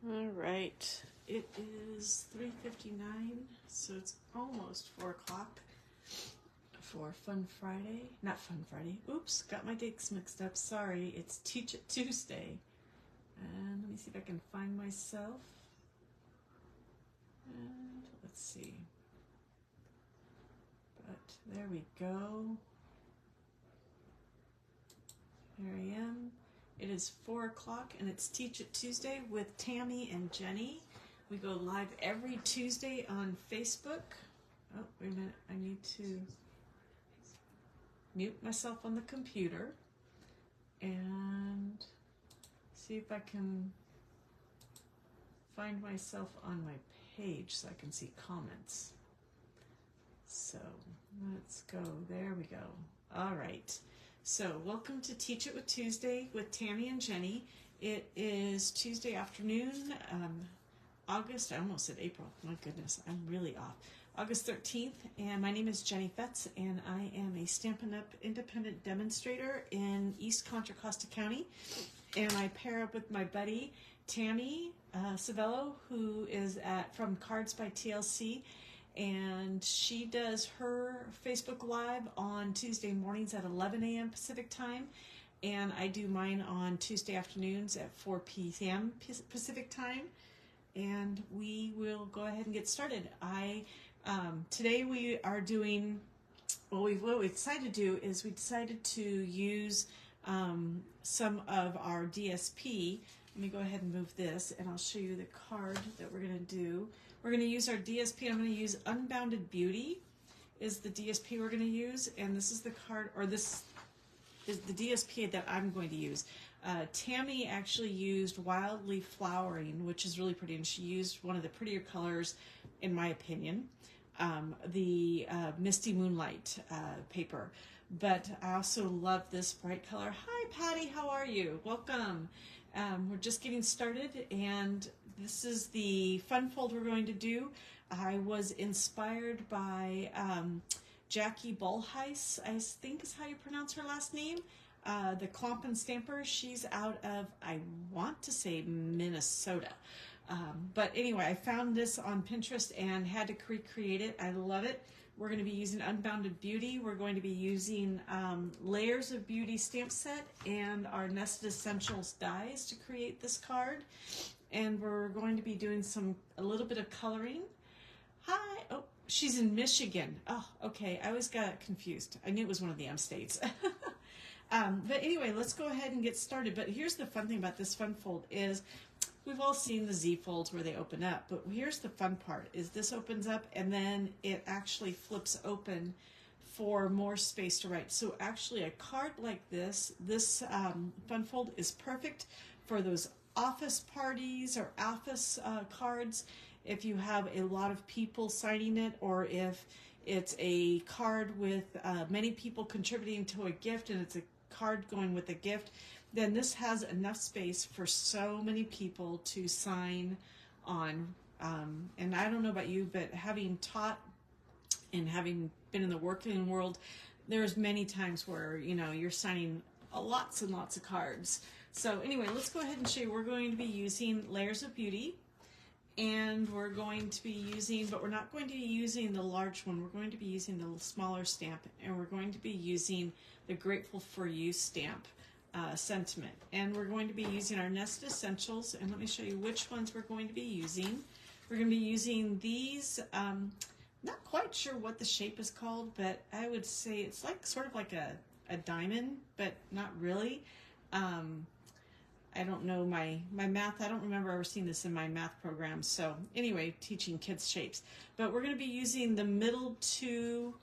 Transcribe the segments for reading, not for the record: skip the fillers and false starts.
All right, it is 3:59, so it's almost 4 o'clock for Fun Friday. Not Fun Friday. Oops, got my dates mixed up. Sorry, it's Teach It Tuesday. And let me see if I can find myself. And let's see. But there we go. Here I am. It is 4 o'clock and it's Teach It Tuesday with Tammy and Jenny. We go live every Tuesday on Facebook. Oh, wait a minute. I need to mute myself on the computer and see if I can find myself on my page so I can see comments. So let's go. There we go. All right. So welcome to Teach It with Tuesday with Tammy and Jenny. It is Tuesday afternoon, August, I almost said April, my goodness, I'm really off. August 13th, and my name is Jenny Fetz, and I am a Stampin' Up! Independent demonstrator in East Contra Costa County, and I pair up with my buddy Tammy Savello, who is from Cards by TLC, and she does her Facebook Live on Tuesday mornings at 11 a.m. Pacific time, and I do mine on Tuesday afternoons at 4 p.m. Pacific time, and we will go ahead and get started. Today we are doing, what we decided to do is we decided to use some of our DSP. Let me go ahead and move this, and I'll show you the card that we're going to do. We're going to use our DSP. I'm going to use Unbounded Beauty is the DSP we're going to use, and this is the card, or this is the DSP that I'm going to use. Tammy actually used Wildly Flowering, which is really pretty, and she used one of the prettier colors, in my opinion, the Misty Moonlight paper. But I also love this bright color. Hi, Patty, how are you? Welcome. We're just getting started, and this is the fun fold we're going to do. I was inspired by Jackie Bullheis, I think is how you pronounce her last name. The Clomp and Stamper. She's out of, I want to say, Minnesota. But anyway, I found this on Pinterest and had to recreate it. I love it. We're going to be using Unbounded Beauty. We're going to be using Layers of Beauty stamp set and our Nested Essentials dies to create this card. And we're going to be doing a little bit of coloring. Hi. Oh, she's in Michigan. Oh, okay. I always got confused. I knew it was one of the M states. But anyway, let's go ahead and get started. But here's the fun thing about this fun fold is we've all seen the Z folds where they open up, but here's the fun part is this opens up and then it actually flips open for more space to write. So actually a card like this fun fold is perfect for those office parties or office cards. If you have a lot of people signing it, or if it's a card with many people contributing to a gift and it's a card going with a gift, then this has enough space for so many people to sign on. And I don't know about you, but having taught and having been in the working world, there's many times where, you know, you're signing lots and lots of cards. So anyway, let's go ahead and show you. We're going to be using Layers of Beauty, and we're going to be using, but we're not going to be using the large one. We're going to be using the smaller stamp, and we're going to be using the Grateful for You stamp. Sentiment, and we're going to be using our Nested Essentials, and let me show you which ones we're going to be using. We're going to be using these, not quite sure what the shape is called, but I would say it's like sort of like a diamond, but not really. I don't know my math, I don't remember ever seeing this in my math program, so anyway, teaching kids shapes. But we're going to be using the middle two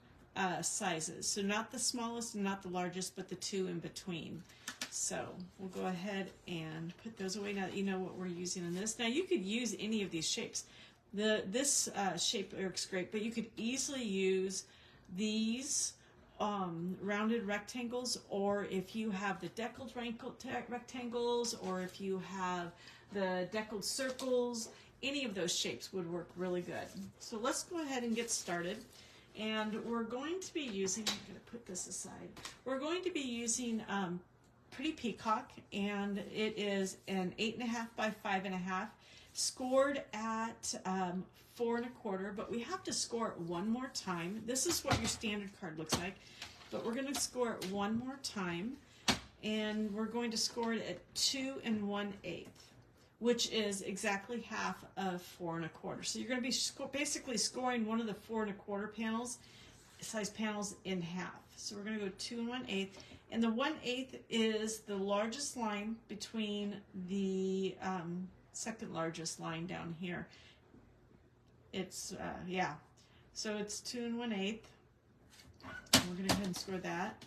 sizes, so not the smallest and not the largest, but the two in between. So we'll go ahead and put those away now that you know what we're using in this. Now you could use any of these shapes. This shape works great, but you could easily use these rounded rectangles, or if you have the deckled rectangles, or if you have the deckled circles, any of those shapes would work really good. So let's go ahead and get started. And we're going to be using, I'm going to put this aside, we're going to be using Pretty Peacock, and it is an 8.5 by 5.5. scored at 4 1/4, but we have to score it one more time. This is what your standard card looks like, but we're going to score it one more time, and we're going to score it at 2 1/8, which is exactly half of 4 1/4. So you're going to be basically scoring one of the 4 1/4 size panels in half. So we're going to go 2 1/8, and the 1/8 is the largest line between the second largest line down here. It's yeah, so it's 2 1/8. We're going to go ahead and score that,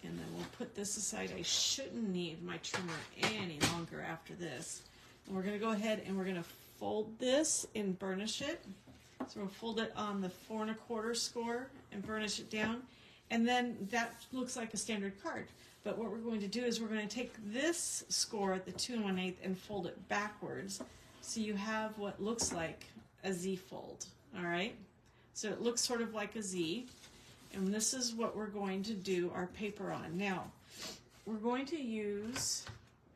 and then we'll put this aside. I shouldn't need my trimmer any longer after this. And we're going to go ahead and we're going to fold this and burnish it. So we'll fold it on the 4 1/4 score and burnish it down, and then that looks like a standard card. But what we're going to do is we're going to take this score at the 2 1/8 and fold it backwards, so you have what looks like a Z fold. All right, so it looks sort of like a Z, and this is what we're going to do our paper on. Now we're going to use,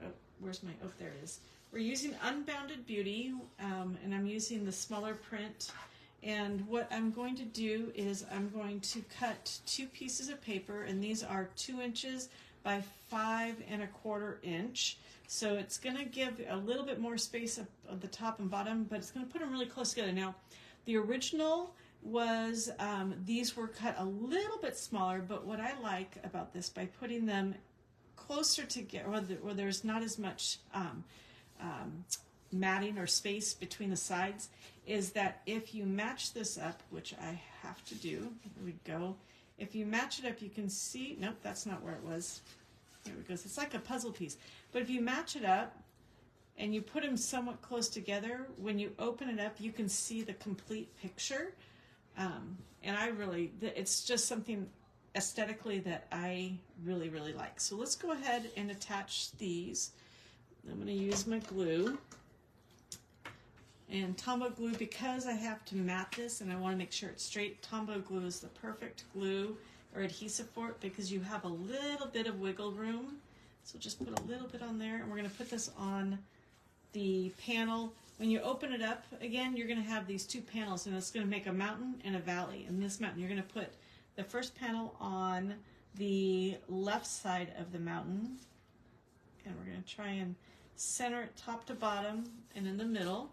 there it is. We're using Unbounded Beauty, and I'm using the smaller print. And what I'm going to do is I'm going to cut 2 pieces of paper, and these are 2 inches by 5 1/4 inch. So it's going to give a little bit more space at the top and bottom, but it's going to put them really close together. Now, the original was, these were cut a little bit smaller, but what I like about this, by putting them closer together, where there's not as much matting or space between the sides, is that if you match this up, which I have to do, here we go. If you match it up, you can see, nope, that's not where it was. There it goes. It's like a puzzle piece. But if you match it up and you put them somewhat close together, when you open it up, you can see the complete picture. And it's just something aesthetically that I really, really like. So let's go ahead and attach these. I'm going to use my glue. And Tombow glue, because I have to mat this and I want to make sure it's straight, Tombow glue is the perfect glue or adhesive for it, because you have a little bit of wiggle room. So just put a little bit on there, and we're going to put this on the panel. When you open it up, again, you're going to have these 2 panels, and it's going to make a mountain and a valley. In this mountain, you're going to put the first panel on the left side of the mountain, and we're going to try and center it top to bottom and in the middle.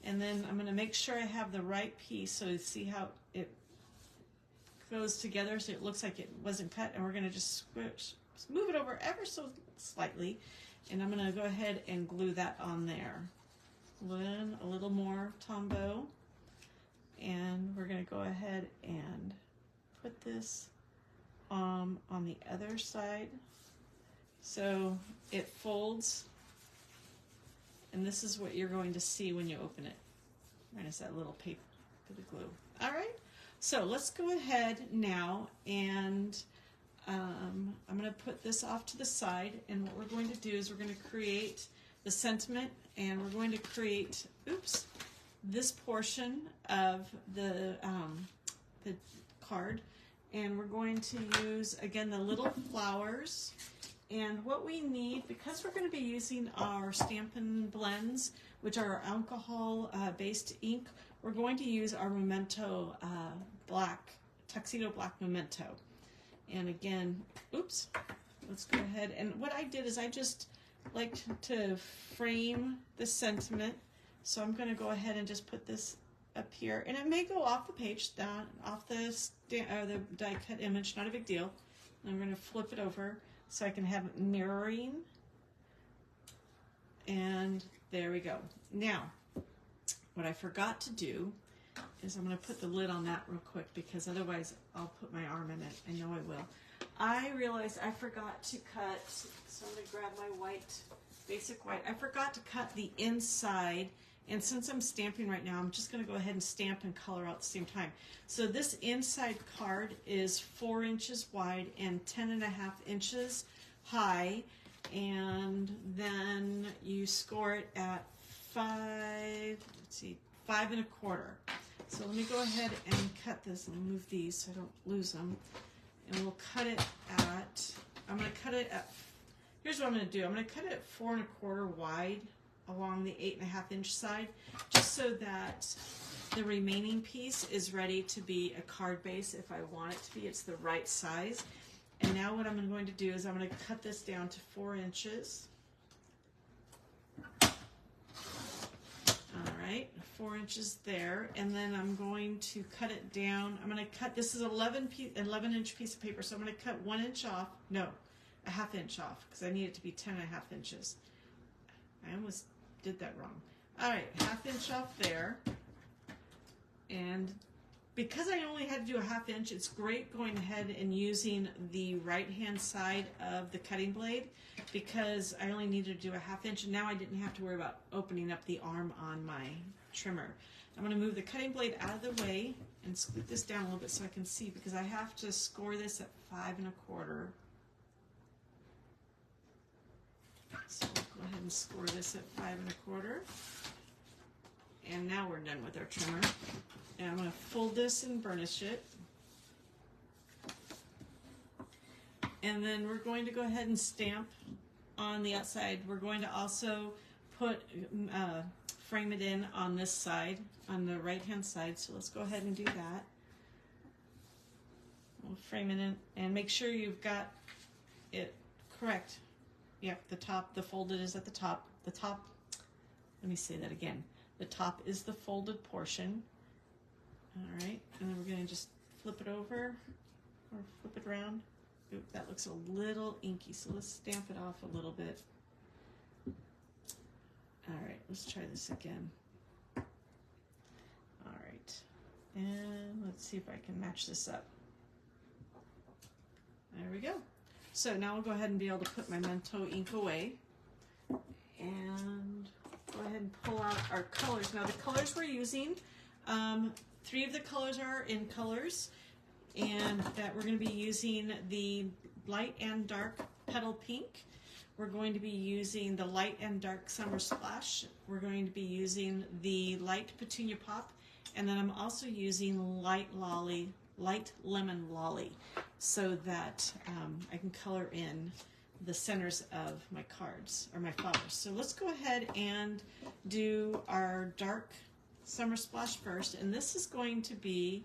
And then I'm going to make sure I have the right piece, so you see how it goes together so it looks like it wasn't cut. And we're going to just move it over ever so slightly, and I'm going to go ahead and glue that on there. Then a little more Tombow, and we're going to go ahead and put this on the other side so it folds. And this is what you're going to see when you open it. Minus that little paper, bit of glue. All right, so let's go ahead now, and I'm going to put this off to the side. And what we're going to do is we're going to create the sentiment, and we're going to create, this portion of the card. And we're going to use, again, the little flowers. And what we need, because we're going to be using our Stampin' Blends, which are alcohol-based ink, we're going to use our Memento Tuxedo Black Memento. And again, let's go ahead. And what I did is I just like to frame the sentiment. So I'm going to go ahead and just put this up here. And it may go off the page, off the die cut image, not a big deal. And I'm going to flip it over so I can have it mirroring. And there we go. Now, what I forgot to do is I'm going to put the lid on that real quick, because otherwise I'll put my arm in it. I know I will. I realized I forgot to cut, so I'm going to grab my basic white. I forgot to cut the inside, and since I'm stamping right now, I'm just going to go ahead and stamp and color out at the same time. So this inside card is 4 inches wide and 10.5 inches high, and then you score it at 5 1/4. So let me go ahead and cut this. Let me move these so I don't lose them. And we'll cut it at, here's what I'm going to do. I'm going to cut it at 4 1/4 wide. along the 8.5 inch side, just so that the remaining piece is ready to be a card base if I want it to be. It's the right size. And now what I'm going to do is I'm going to cut this down to 4 inches. All right, 4 inches there, and then I'm going to cut it down. I'm going to cut, this is 11 inch piece of paper, so I'm going to cut 1 inch off, no, a ½ inch off, because I need it to be 10.5 inches. I almost did that wrong. All right, ½ inch off there, and because I only had to do a ½ inch, it's great going ahead and using the right hand side of the cutting blade, because I only needed to do a ½ inch, and now I didn't have to worry about opening up the arm on my trimmer. I'm going to move the cutting blade out of the way and scoot this down a little bit so I can see, because I have to score this at 5 1/4. So we'll go ahead and score this at 5 1/4. And now we're done with our trimmer. And I'm going to fold this and burnish it. And then we're going to go ahead and stamp on the outside. We're going to also put frame it in on this side, on the right hand side. So let's go ahead and do that. We'll frame it in and make sure you've got it correct. Yep, the top, the folded is at the top. The top, let me say that again. The top is the folded portion. All right, and then we're going to just flip it over or flip it around. Oop, that looks a little inky, so let's stamp it off a little bit. All right, let's try this again. All right, and let's see if I can match this up. There we go. So now we'll go ahead and be able to put my Mento ink away. And go ahead and pull out our colors. Now the colors we're using, 3 of the colors are in colors, and that we're going to be using the light and dark petal pink. We're going to be using the light and dark summer splash. We're going to be using the light petunia pop, and then I'm also using light lemon lolly, so that I can color in the centers of my cards, or my flowers. So let's go ahead and do our dark summer splash first, and this is going to be,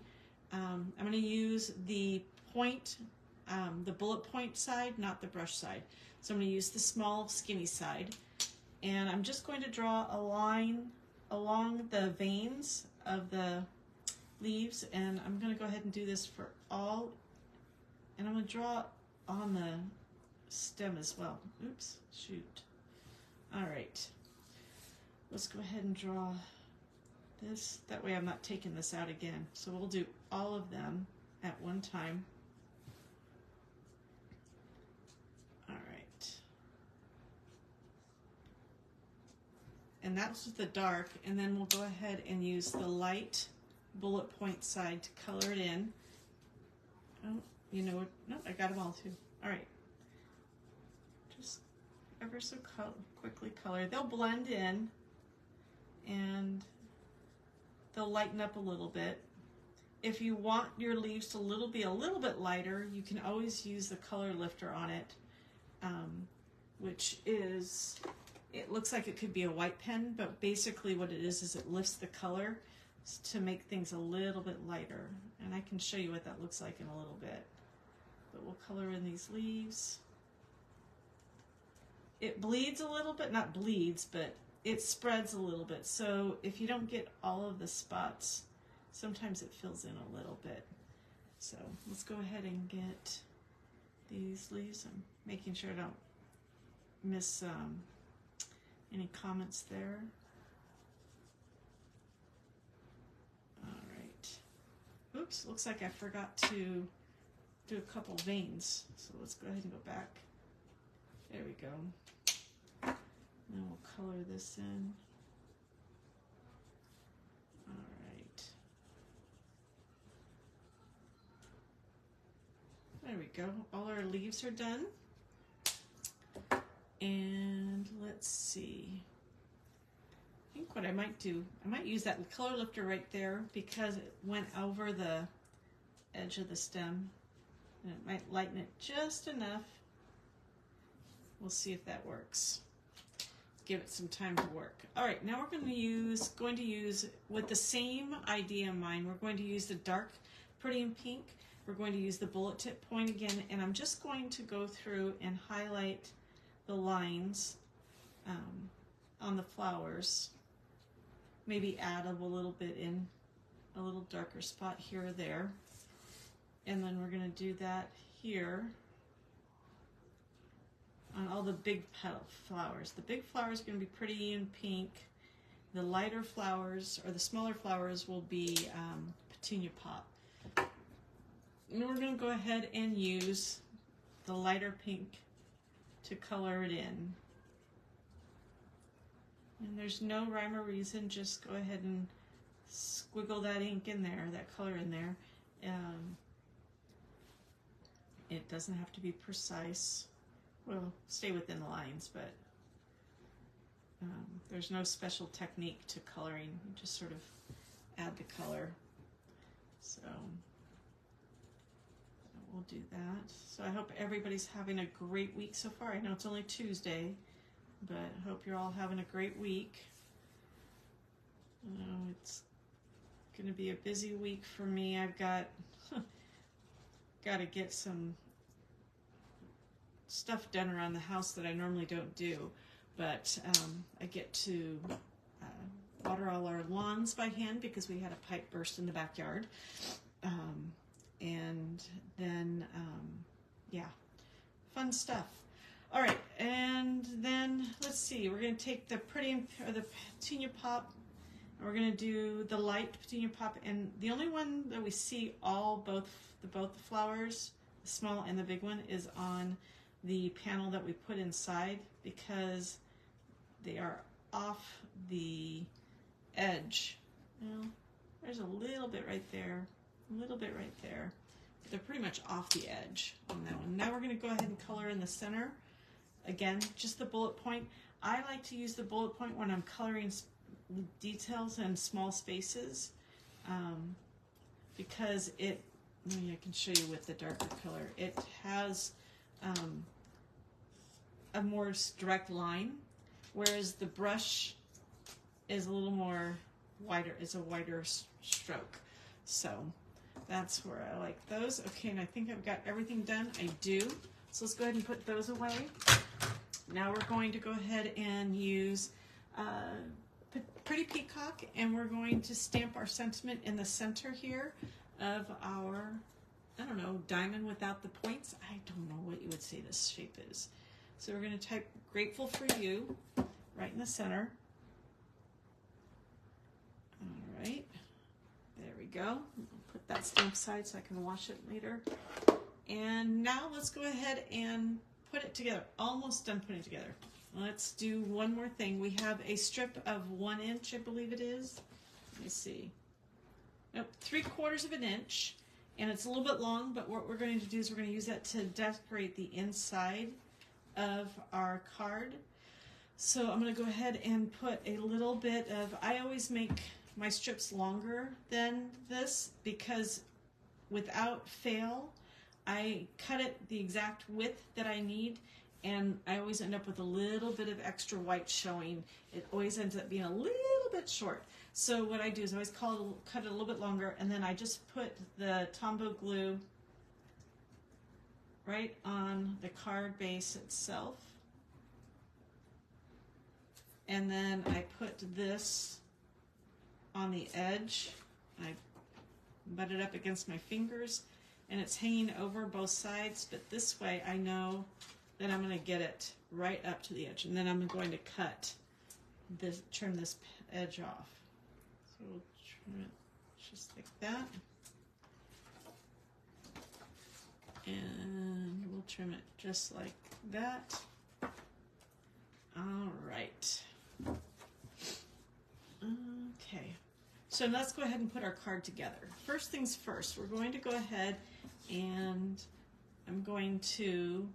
I'm going to use the point, the bullet point side, not the brush side. So I'm going to use the small skinny side, and I'm just going to draw a line along the veins of the leaves, and I'm going to go ahead and do this for all, and I'm going to draw on the stem as well. Oops, shoot. All right, let's go ahead and draw this. That way I'm not taking this out again. So we'll do all of them at one time. All right. And that's the dark, and then we'll go ahead and use the light bullet point side to color it in. Oh, you know what? No, I got them all too. All right. Just ever so quickly color. They'll blend in, and they'll lighten up a little bit. If you want your leaves to be a little bit lighter, you can always use the color lifter on it, which is, it looks like it could be a white pen, but basically what it is it lifts the color to make things a little bit lighter. And I can show you what that looks like in a little bit. But we'll color in these leaves. It bleeds a little bit, not bleeds, but it spreads a little bit. So if you don't get all of the spots, sometimes it fills in a little bit. So let's go ahead and get these leaves. I'm making sure I don't miss any comments there. All right. Oops, looks like I forgot to do a couple veins. So let's go ahead and go back. There we go. Then we'll color this in. All right. There we go. All our leaves are done. And let's see. I think what I might do, I might use that color lifter right there because it went over the edge of the stem. And it might lighten it just enough. We'll see if that works. give it some time to work. All right, now we're going to use with the same idea in mind. We're going to use the dark pretty in pink. We're going to use the bullet tip point again, and I'm just going to go through and highlight the lines on the flowers. Maybe add a little bit in a little darker spot here or there. And then we're going to do that here on all the big petal flowers. The big flowers are going to be pretty in pink. The lighter flowers, or the smaller flowers, will be petunia pop. And we're going to go ahead and use the lighter pink to color it in. And there's no rhyme or reason, just go ahead and squiggle that ink in there, that color in there. It doesn't have to be precise. We'll stay within the lines, but there's no special technique to coloring. You just sort of add the color. So we'll do that. So I hope everybody's having a great week so far. I know it's only Tuesday, but I hope you're all having a great week. It's going to be a busy week for me. I've got to get some stuff done around the house that I normally don't do, but I get to water all our lawns by hand because we had a pipe burst in the backyard, and then yeah, fun stuff. All right, and then let's see, we're going to take the the petunia pop, and we're going to do the light petunia pop, and the only one that we see both the flowers, the small and the big one, is on the panel that we put inside because they are off the edge. Well, there's a little bit right there, a little bit right there. But they're pretty much off the edge on that one. Now we're going to go ahead and color in the center. Again, just the bullet point. I like to use the bullet point when I'm coloring details and small spaces because I can show you with the darker color. It has a more direct line, whereas the brush is a little more wider, is a wider stroke. So that's where I like those. Okay, and I think I've got everything done. I do. So let's go ahead and put those away. Now we're going to go ahead and use Pretty Peacock, and we're going to stamp our sentiment in the center here of our, I don't know, diamond without the points. I don't know what you would say this shape is. So we're going to type "Grateful for You" right in the center. All right, there we go. I'll put that stamp aside so I can wash it later. And now let's go ahead and put it together. Almost done putting it together. Let's do one more thing. We have a strip of 1 inch, I believe it is. Let me see. Nope, 3/4 of an inch. And it's a little bit long, but what we're going to do is we're going to use that to decorate the inside of our card. So I'm going to go ahead and put a little bit of, I always make my strips longer than this because without fail, I cut it the exact width that I need, and I always end up with a little bit of extra white showing. It always ends up being a little bit short. So what I do is I always cut it a little bit longer, and then I just put the Tombow glue right on the card base itself. And then I put this on the edge. I butt it up against my fingers, and it's hanging over both sides, but this way I know that I'm going to get it right up to the edge, and then I'm going to trim this edge off. So we'll trim it just like that, and we'll trim it just like that. All right. Okay, so let's go ahead and put our card together. First things first, we're going to go ahead and I'm going to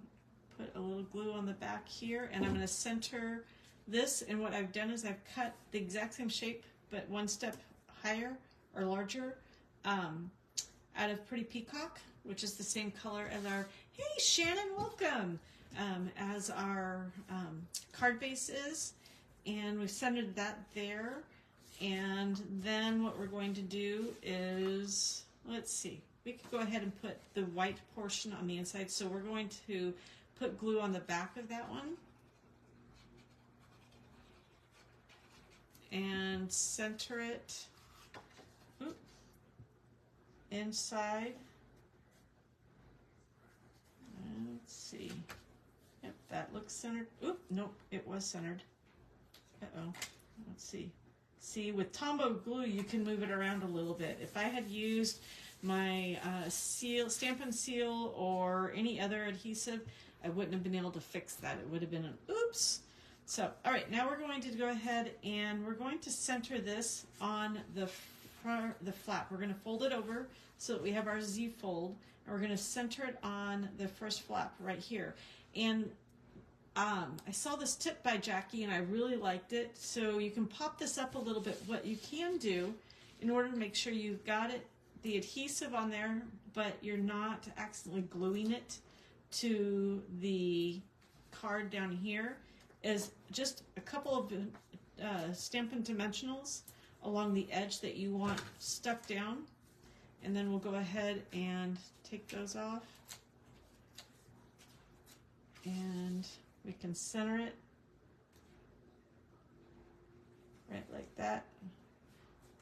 put a little glue on the back here, and I'm going to center this, and what I've done is I've cut the exact same shape but one step higher or larger out of Pretty Peacock, which is the same color as our, hey Shannon, welcome, as our card base is. and we've centered that there. And then what we're going to do is, let's see, we could go ahead and put the white portion on the inside. So we're going to put glue on the back of that one and center it inside. Let's see. Yep, that looks centered. Oop, nope, it was centered. Uh-oh. Let's see. See, with Tombow glue, you can move it around a little bit. If I had used my Stampin' Seal or any other adhesive, I wouldn't have been able to fix that. It would have been an oops. So, all right, now we're going to go ahead and we're going to center this on the flap. We're going to fold it over so that we have our Z fold, and we're going to center it on the first flap right here. And I saw this tip by Jackie and I really liked it. So you can pop this up a little bit. What you can do in order to make sure you've got it, the adhesive on there, but you're not accidentally gluing it to the card down here, is just a couple of Stampin' Dimensionals along the edge that you want stuck down. And then we'll go ahead and take those off. And we can center it right like that.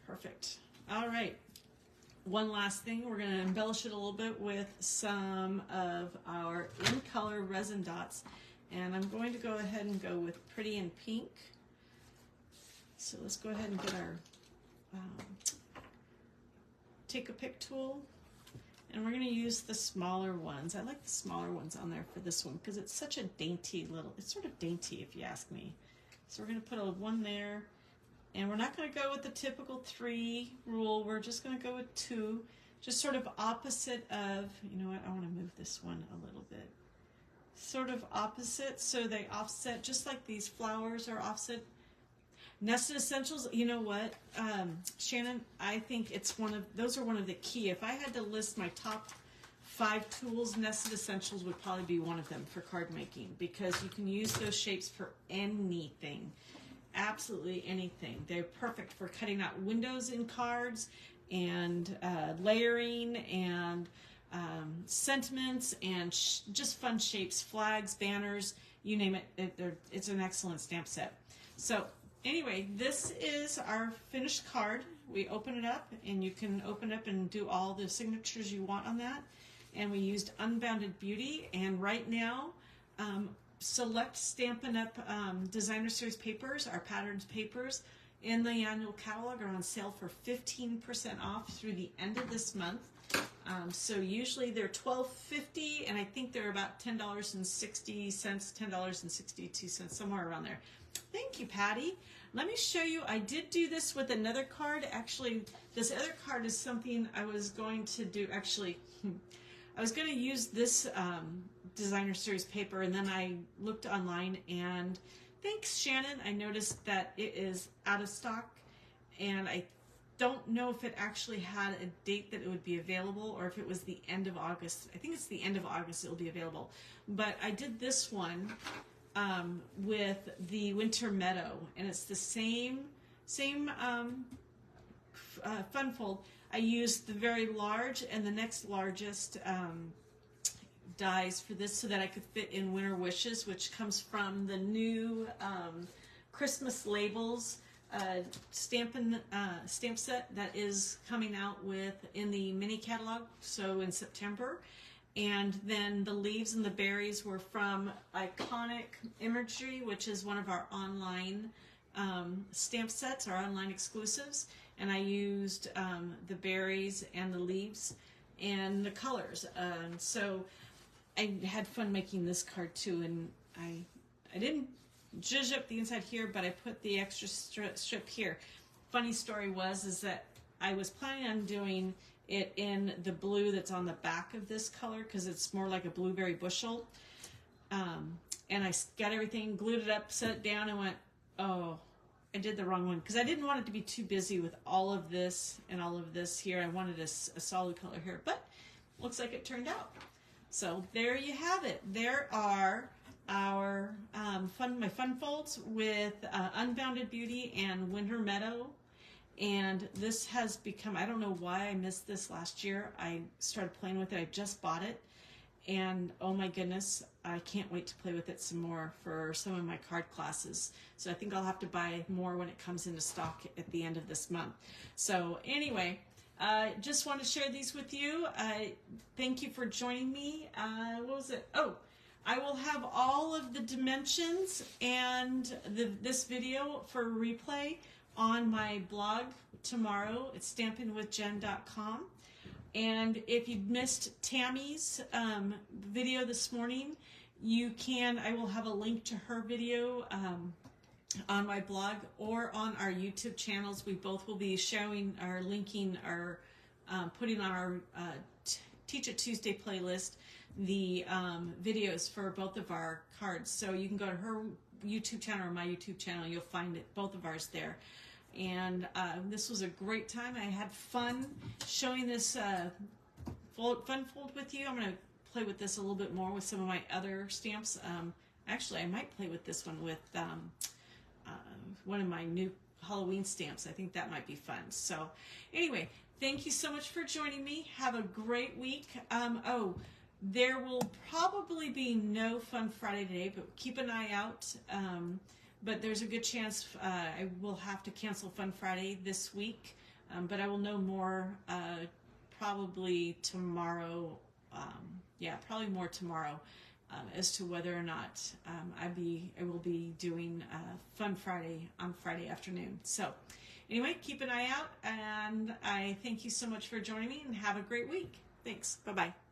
Perfect. All right. One last thing, we're going to embellish it a little bit with some of our in color resin dots. And I'm going to go ahead and go with Pretty in Pink. So let's go ahead and get our take a pick tool. And we're going to use the smaller ones. I like the smaller ones on there for this one because it's such a dainty little, it's sort of dainty if you ask me. So we're going to put a one there. And we're not going to go with the typical 3 rule. We're just going to go with 2. Just sort of opposite of, you know what, I want to move this one a little bit. Sort of opposite, so they offset just like these flowers are offset. Nested Essentials, you know what, Shannon, I think it's those are one of the key. If I had to list my top 5 tools, Nested Essentials would probably be one of them for card making, because you can use those shapes for anything, absolutely anything. They're perfect for cutting out windows in cards and layering and sentiments and just fun shapes, flags, banners, you name it, it's an excellent stamp set. So anyway, this is our finished card. We open it up, and you can open it up and do all the signatures you want on that. And we used Unbounded Beauty, and right now, select Stampin' Up! Designer Series papers, our patterns papers, in the annual catalog are on sale for 15% off through the end of this month. So usually they're $12.50, and I think they're about $10.60, $10.62, somewhere around there. Thank you, Patty. Let me show you. I did do this with another card. Actually, this other card is something I was going to do. Actually, I was going to use this Designer Series paper, and then I looked online, and thanks, Shannon, I noticed that it is out of stock, and I don't know if it actually had a date that it would be available, or if it was the end of August. I think it's the end of August it will be available. But I did this one with the Winter Meadow, and it's the same fun fold. I used the very large and the next largest dies for this so that I could fit in Winter Wishes, which comes from the new Christmas Labels stamp set that is coming out in the mini catalog, so in September. And then the leaves and the berries were from Iconic Imagery, which is one of our online stamp sets, our online exclusives. And I used the berries and the leaves and the colors. So I had fun making this card too. And I didn't zhuzh up the inside here, but I put the extra strip here. Funny story is that I was planning on doing it in the blue that's on the back of this color, because it's more like a blueberry bushel. And I got everything, glued it up, set it down, and went, oh, I did the wrong one, because I didn't want it to be too busy with all of this and all of this here. I wanted a solid color here, but looks like it turned out. So there you have it. There are our my fun folds with Unbounded Beauty and Winter Meadow. And this has become, I don't know why I missed this last year. I started playing with it. I just bought it. And oh my goodness, I can't wait to play with it some more for some of my card classes. So I think I'll have to buy more when it comes into stock at the end of this month. So anyway, just want to share these with you. Thank you for joining me. What was it? Oh, I will have all of the dimensions and this video for replay on my blog tomorrow. It's stampingwithjen.com. And if you missed Tammy's video this morning, I will have a link to her video on my blog or on our YouTube channels. We both will be showing or linking or putting on our Teach It Tuesday playlist the videos for both of our cards. So you can go to her YouTube channel or my YouTube channel. You'll find both of ours there. And this was a great time. I had fun showing this fun fold with you. I'm going to play with this a little bit more with some of my other stamps. Actually, I might play with this one with one of my new Halloween stamps. I think that might be fun. So anyway, thank you so much for joining me. Have a great week. There will probably be no Fun Friday today, but keep an eye out. But there's a good chance I will have to cancel Fun Friday this week. But I will know more probably tomorrow. Probably more tomorrow as to whether or not I will be doing Fun Friday on Friday afternoon. So anyway, keep an eye out, and I thank you so much for joining me, and have a great week. Thanks. Bye-bye.